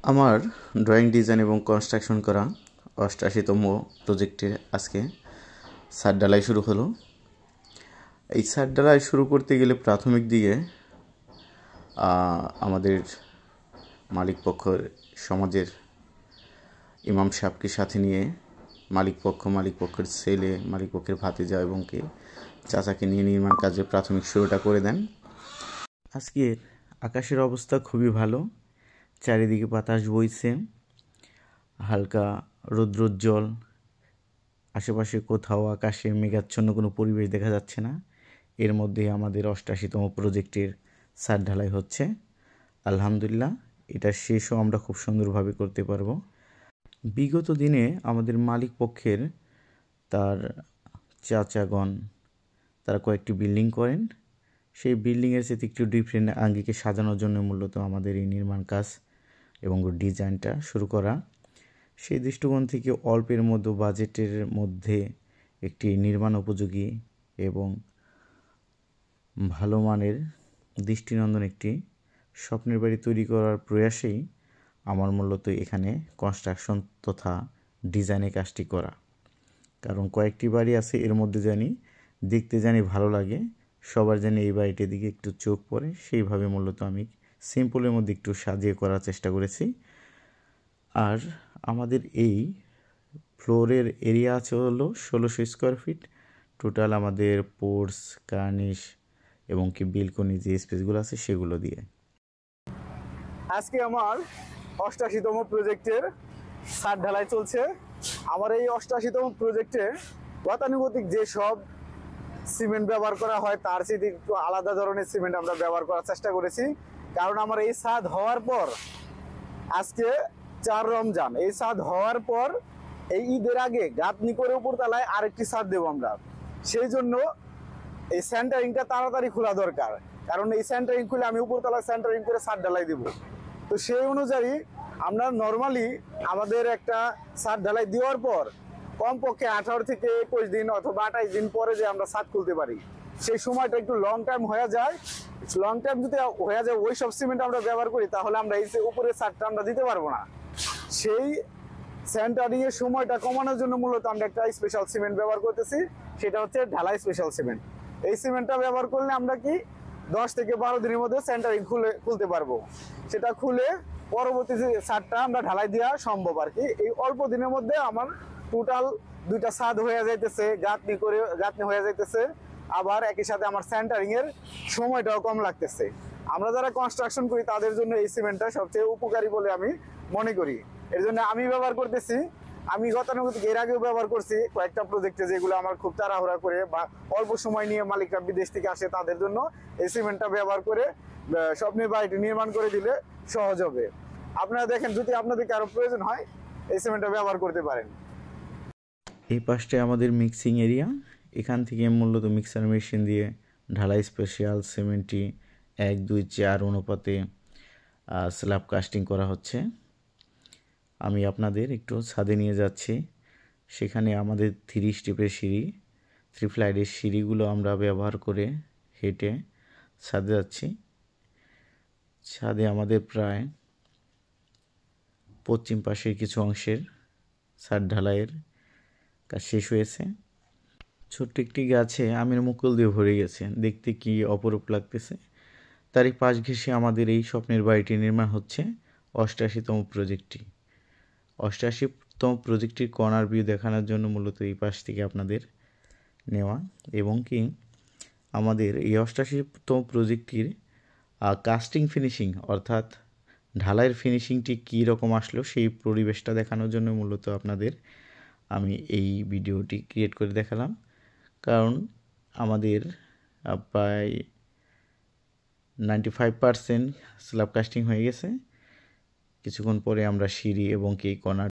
আমার drawing design এবং construction করা ৮৮তম প্রজেক্টে আজকে ছাদ ঢালাই শুরু হলো। এই ছাদ ঢালাই শুরু করতে গেলে প্রাথমিক দিকে আমাদের মালিকপক্ষের সমাজের ইমাম সাহেবকে সাথে নিয়ে মালিকপক্ষের ছেলে, মালিকপক্ষের ভাতিজা এবং চাচাকে নিয়ে নির্মাণ কাজের প্রাথমিক শুরুটা করে দেন। আজকে আকাশের অবস্থা খুবই ভালো, চারিদিকে বাতাস বইছে, হালকা রৌদ্রোজ্জ্বল, আশেপাশে কোথাও আকাশে মেঘাচ্ছন্ন কোনো পরিবেশ দেখা যাচ্ছে না। এর মধ্যে আমাদের ৮৮তম প্রজেক্টের ছাদ ঢালাই হচ্ছে। আলহামদুলিল্লাহ, এটা শেষও আমরা খুব সুন্দরভাবে করতে পারবো। বিগত দিনে আমাদের মালিক পক্ষের তার চাচাগণ তারা কয়েকটি বিল্ডিং করেন, সেই বিল্ডিংয়ের সাথে একটু ডিফারেন্ট আঙ্গিকে সাজানোর জন্য মূলত আমাদের এই নির্মাণ কাজ এবং ডিজাইনটা শুরু করা। সেই দৃষ্টিকোণ থেকে অল্পের মধ্যে বাজেটের মধ্যে একটি নির্মাণ উপযোগী এবং ভালো মানের দৃষ্টিনন্দন একটি স্বপ্নের বাড়ি তৈরি করার প্রয়াসেই আমার মূলত এখানে কনস্ট্রাকশন তথা ডিজাইনের কাজটি করা। কারণ কয়েকটি বাড়ি আছে এর মধ্যে দেখতে ভালো লাগে, সবার এই বাড়িটির দিকে একটু চোখ পড়ে, সেইভাবে মূলত আমি সিম্পলের মধ্যে একটু সাজিয়ে করার চেষ্টা করেছি। আর আমাদের এই ফ্লোরের এরিয়া আছে হলো ১৬০০ স্কোয়ার ফিট। টোটাল আমাদের পোর্স, কার্নিশ এবং বিলকনি যে স্পেসগুলো আছে সেগুলো দিয়ে আজকে আমার ৮৮তম প্রজেক্টের ছাদ ঢালাই চলছে। আমার এই ৮৮তম প্রজেক্টে গতানুগতিক যেসব সিমেন্ট ব্যবহার করা হয় তার চেয়ে একটু আলাদা ধরনের সিমেন্ট আমরা ব্যবহার করার চেষ্টা করেছি। কারণ আমার এই ছাদ হওয়ার পর আজকে ৪ রমজান, এই ছাদ হওয়ার পর এই ঈদের আগে গাঁথনি করে উপরতলায় আরেকটি ছাদ দেবো আমরা। সেই জন্য এই সেন্টারিংটা তাড়াতাড়ি খোলা দরকার, কারণ এই সেন্টারিং খুলে আমি উপরতলায় সেন্টারিং করে ছাদ ঢালাই দেবো। তো সেই অনুযায়ী আমরা নর্মালি আমাদের একটা ছাদ ঢালাই দেওয়ার পর কমপক্ষে ১৮ থেকে ২১ দিন অথবা ২৮ দিন পরে যে আমরা ছাদ খুলতে পারি, সেই সময়টা একটু লং টাইম হয়ে যায়। লং টাইম যদি হয়ে যায় ওই সব সিমেন্ট আমরা ব্যবহার করি, তাহলে আমরা এই যে উপরের ছাদটা আমরা দিতে পারবো না। সেই সেন্টারিং এর সময়টা কমানোর জন্য মূলত আমরা একটা স্পেশাল সিমেন্ট ব্যবহার করতেছি, সেটা হচ্ছে ঢালাই স্পেশাল সিমেন্ট। এই সিমেন্টটা ব্যবহার করলে আমরা ১০ থেকে ১২ দিনের মধ্যে সেন্টারিং খুলতে পারবো। সেটা খুলে পরবর্তী যে ছাদটা আমরা ঢালাই দেওয়া সম্ভব আর কি। এই অল্প দিনের মধ্যে আমার টোটাল ২টা ছাদ হয়ে যাইতেছে, গাঁথনি হয়ে যাইতেছে, আবার একই সাথে আমার সেন্টারিং এর সময়টাও কম লাগতেছে। আমরা যারা কনস্ট্রাকশন করি তাদের জন্য এই সিমেন্টটা সবচেয়ে উপকারী বলে আমি মনে করি। এর জন্য আমি ব্যবহার করতেছি। আমি গতানুগতিক এর আগেও ব্যবহার করছি কয়েকটা প্রজেক্টে, যেগুলো আমার খুব তাড়াহুড়া করে বা অল্প সময় নিয়ে মালিকরা বিদেশ থেকে আসে, তাদের জন্য এই সিমেন্টটা ব্যবহার করে স্বপ্নের বাড়িটি নির্মাণ করে দিলে সহজ হবে। আপনারা দেখেন, যদি আপনাদের কারো প্রয়োজন হয় এই সিমেন্টটা ব্যবহার করতে পারেন। এই পাশটায় আমাদের মিক্সিং এরিয়া, এখান থেকে মূলত মিক্সার মেশিন দিয়ে ঢালাই স্পেশাল সিমেন্টটি ১:২:৪ অনুপাতে স্ল্যাব কাস্টিং করা হচ্ছে। আমি আপনাদের একটু ছাদে নিয়ে যাচ্ছি। সেখানে আমাদের 3 স্টেপের সিঁড়ি, 3 ফ্লাইটের সিঁড়িগুলো আমরা ব্যবহার করে হেঁটে ছাদে যাচ্ছি। ছাদে আমাদের প্রায় পশ্চিম পাশের কিছু অংশের ছাদ ঢালাইয়ের কাজ শেষ হয়েছে। ছোট্ট একটি গাছে আমের মুকুল দিয়ে ভরে গেছে, দেখতে কি অপরূপ লাগতেছে। তারই পাশ ঘেঁষে আমাদের এই স্বপ্নের বাড়িটি নির্মাণ হচ্ছে ৮৮তম প্রজেক্টটি। ৮৮তম প্রজেক্টটির কর্নার ভিউ দেখানোর জন্য মূলত এই পাশ থেকে আপনাদের নেওয়া, এবং আমাদের এই ৮৮তম প্রজেক্টটির কাস্টিং ফিনিশিং অর্থাৎ ঢালাইয়ের ফিনিশিংটি কী রকম আসলো সেই পরিবেশটা দেখানোর জন্য মূলত আপনাদের আমি এই ভিডিওটি ক্রিয়েট করে দেখালাম। কারণ আমাদের প্রায় 95% স্ল্যাব কাস্টিং হয়ে গেছে। কিছুক্ষণ পরে আমরা সিঁড়ি এবং কর্নার